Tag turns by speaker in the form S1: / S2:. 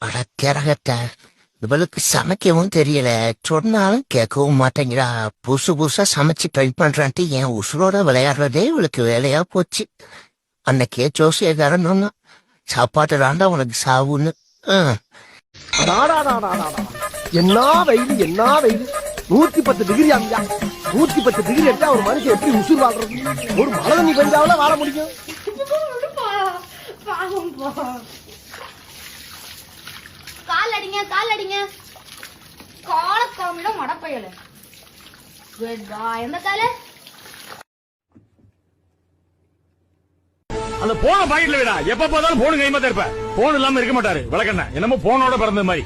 S1: அட கேரகட்ட இவளுக்கு சமைக்கவும் தெரியல, சொன்னாலும் கேட்கவும் மாட்டேங்கிறா. புதுசு புதுசா சமைச்சு ட்ரை பண்றான்ட்டு என் உசுரோட விளையாடுறதே இவளுக்கு வேலையா போச்சு. அன்னைக்கே ஜோசியக்காரன் சொன்னா, சாப்பாட்டு தாண்டா உனக்கு சாவுன்னு.
S2: என்ன வெயில் என்ன வெயில், 110 டிகிரி அங்கா, 110 டிகிரி எடுத்தா ஒரு மனுஷன் எப்படி உசுர் வாழ்றது? ஒரு மழை தண்ணி பெஞ்சாவில வாழ முடியும்.
S3: கால் அடிங்க கால் அடிங்க, காலக்காமிடம் மடப்பையல எந்த கால
S4: அந்த போன பாக்கெட்ல விடா. எப்ப பார்த்தாலும் போன் கைமா இருப்ப. போன் இல்லாம இருக்க மாட்டாரு. விளக்கண்ண என்னமோ போனோட பிறந்த மாதிரி.